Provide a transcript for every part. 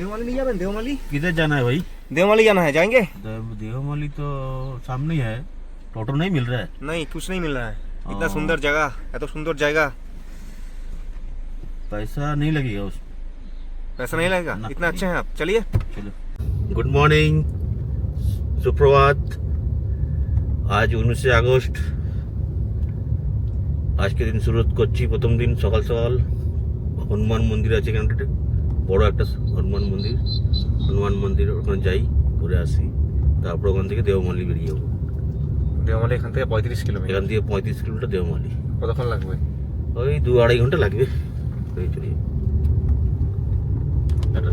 देवमाली नहीं जाए? देवमाली किधर जाना है भाई? देवमाली जाना है, जाएंगे? देवमाली तो सामने ही है, टोटो नहीं मिल रहा है। नहीं, कुछ नहीं मिल रहा है। इतना सुंदर जगह है, तो सुंदर जगह, पैसा नहीं लगेगा उस। पैसा नहीं लगेगा? इतना अच्छे हैं आप, चलिए। चलो। गुड मॉर्निंग, सुप्रभात। आज 19 আগস্ট। আজকে দিন শুরু করছি, প্রথম দিন সকাল সকাল হনুমান মন্দির আছে এখানটাতে, বড় একটা হনুমান মন্দির ওখানে যাই, ঘুরে আসি, তারপর ওখান থেকে দেওমালি বেরিয়ে যাবো। দেওমালি এখান থেকে 35 কিলোমিটার। এখান থেকে 35 কিলোমিটার দেওমালি। কতক্ষণ লাগবে? ওই 2-2.5 ঘন্টা লাগবে। চলিয়ে টাটা।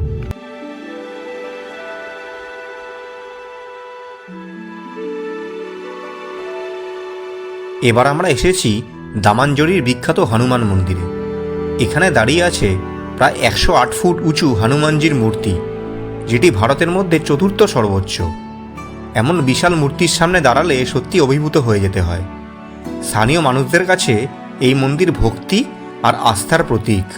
এবার আমরা এসেছি দামানজরির বিখ্যাত হনুমান মন্দিরে। এখানে দাঁড়িয়ে আছে প্রায় 108 ফুট উঁচু হনুমানজির মূর্তি, যেটি ভারতের মধ্যে চতুর্থ সর্বোচ্চ। এমন বিশাল মূর্তির সামনে দাঁড়ালে সত্যি অভিভূত হয়ে যেতে হয়। স্থানীয় মানুষদের কাছে এই মন্দির ভক্তি আর আস্থার প্রতীক।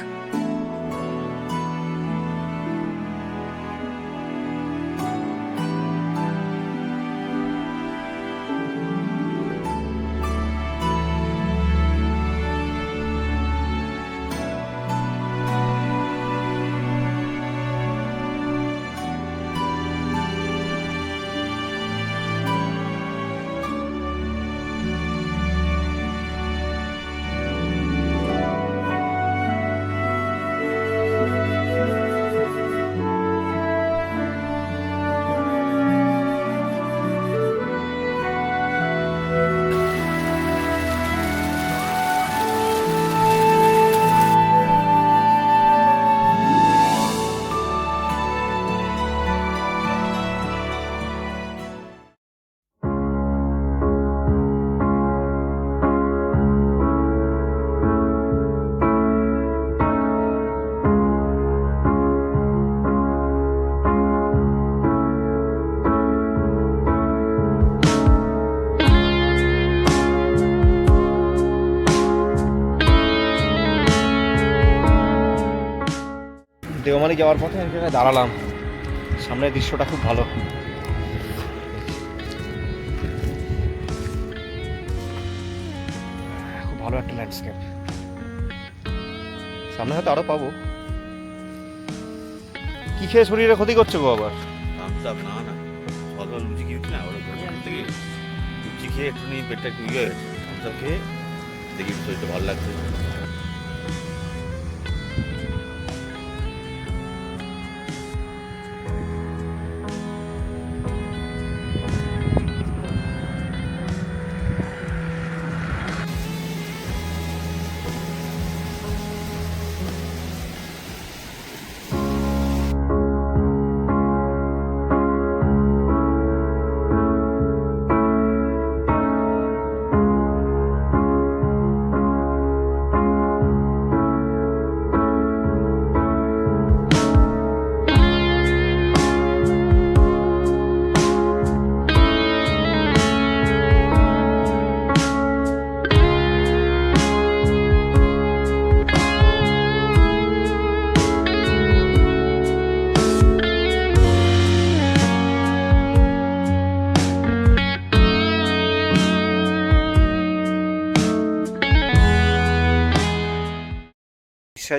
দেওমালি যাওয়ার পথে এখানে দাঁড়ালাম, সামনের দৃশ্যটা খুব ভালো। খুব ভালো একটা ল্যান্ডস্কেপ। সামনে হয়তো আরো পাবো। কি খেয়ে শরীরে ক্ষতি করছে গো আবার? না না, সকাল লুচি খেয়েছি না, ওরা ঘর থেকে লুচি খেয়ে একটু নিয়ে পেটটা একটু ইয়ে হয়েছে, থামসাপ খেয়ে দেখি শরীরটা ভালো লাগছে।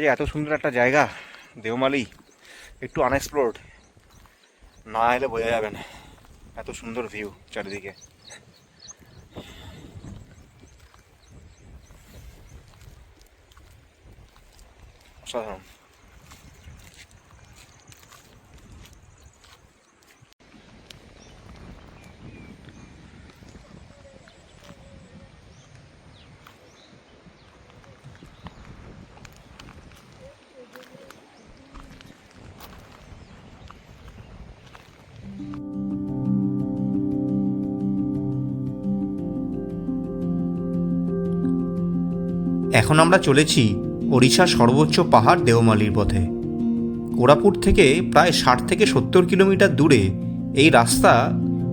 যে এত সুন্দর একটা জায়গা দেওমালি, একটু আনএক্সপ্লোর্ড, না এলে বোঝা যাবে না। এত সুন্দর ভিউ চারিদিকে, অসাধারণ। এখন আমরা চলেছি ওড়িশার সর্বোচ্চ পাহাড় দেওমালির পথে। কোরাপুট থেকে প্রায় 60 থেকে 70 কিলোমিটার দূরে এই রাস্তা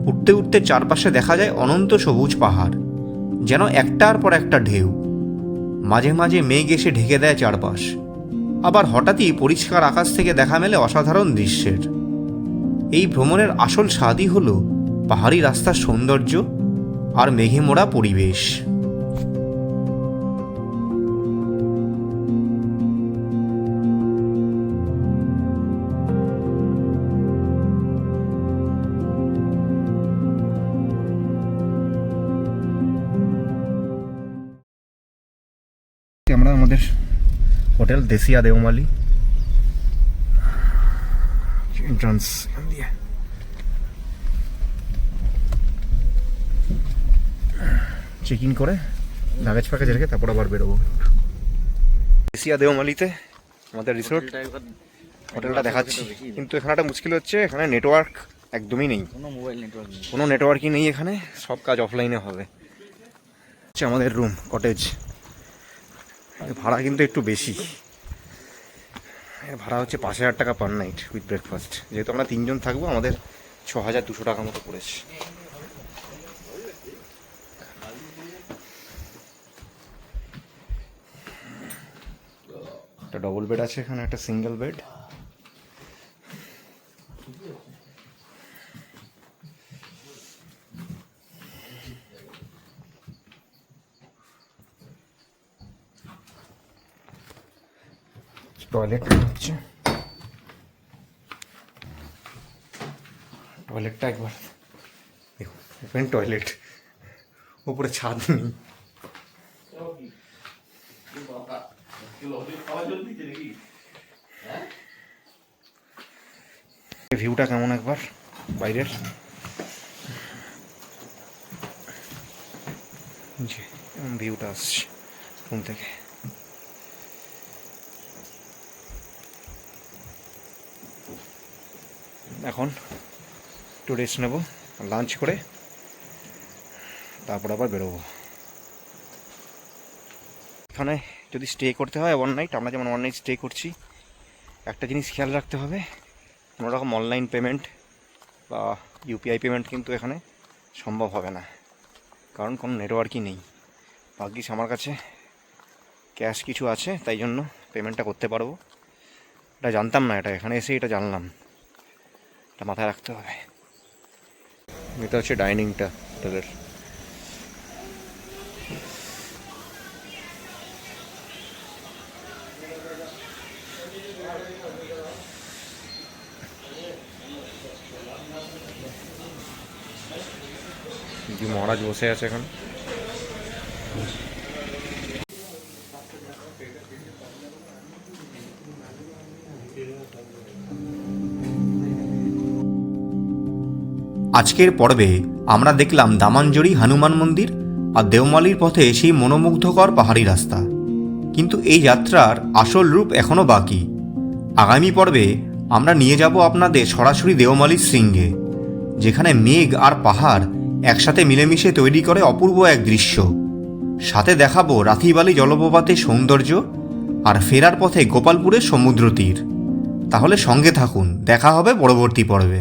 উঠতে উঠতে চারপাশে দেখা যায় অনন্ত সবুজ পাহাড়, যেন একটার পর একটা ঢেউ। মাঝে মাঝে মেঘ এসে ঢেকে দেয় চারপাশ, আবার হঠাৎই পরিষ্কার আকাশ থেকে দেখা মেলে অসাধারণ দৃশ্যের। এই ভ্রমণের আসল স্বাদই হল পাহাড়ি রাস্তার সৌন্দর্য আর মেঘে মোড়া পরিবেশ। আমরা আমাদের হোটেল দেশিয়া দেওমালি এন্ট্রান্স দিয়ে চেক ইন করে লাগেজ প্যাকেজ রেখে তারপর আবার বেরোবো। দেশিয়া দেওমালিতে আমাদের রিসোর্ট, হোটেলটা দেখাচ্ছি। কিন্তু এখানে একটা মুশকিল হচ্ছে, এখানে নেটওয়ার্ক একদমই নেই, কোনো নেটওয়ার্কই নেই এখানে, সব কাজ অফলাইনে হবে। হচ্ছে আমাদের রুম কটেজ, ভাড়া কিন্তু একটু বেশি, ভাড়া হচ্ছে 5,000 টাকা পার নাইট উইথ ব্রেকফাস্ট। যেহেতু আমরা 3 জন থাকবো, আমাদের 6,200 টাকার মতো পড়েছে। একটা ডবল বেড আছে এখানে, একটা সিঙ্গেল বেড। টয়লেট হচ্ছে, টয়লেটটা একবার দেখুন, ওপেন টয়লেট, উপরে ছাদ নেই। ভিউটা কেমন একবার বাইরের, ভিউটা আসছে রুম থেকে। এখন একটু রেস্ট নেবো, লাঞ্চ করে তারপর আবার বেরোবো। এখানে যদি স্টে করতে হয় ওয়ান নাইট, আমরা যেমন ওয়ান নাইট স্টে করছি, একটা জিনিস খেয়াল রাখতে হবে, কোনো রকম অনলাইন পেমেন্ট বা ইউপিআই পেমেন্ট কিন্তু এখানে সম্ভব হবে না, কারণ কোনো নেটওয়ার্কই নেই। ভাগ্যিস আমার কাছে ক্যাশ কিছু আছে, তাই জন্য পেমেন্টটা করতে পারবো। এটা জানতাম না, এটা এখানে এসে এটা জানলাম, এটা মাথায় রাখতে হবে। এটা হচ্ছে ডাইনিংটা হোটেলের। মহারাজ বসে আছে এখানে। আজকের পর্বে আমরা দেখলাম দামানজরি হনুমান মন্দির আর দেওমালির পথে সেই মনোমুগ্ধকর পাহাড়ি রাস্তা। কিন্তু এই যাত্রার আসল রূপ এখনও বাকি। আগামী পর্বে আমরা নিয়ে যাব আপনাদের সরাসরি দেওমালির শৃঙ্গে, যেখানে মেঘ আর পাহাড় একসাথে মিলেমিশে তৈরি করে অপূর্ব এক দৃশ্য। সাথে দেখাবো রাথিবালি জলপ্রপাতের সৌন্দর্য আর ফেরার পথে গোপালপুরের সমুদ্র তীর। তাহলে সঙ্গে থাকুন, দেখা হবে পরবর্তী পর্বে।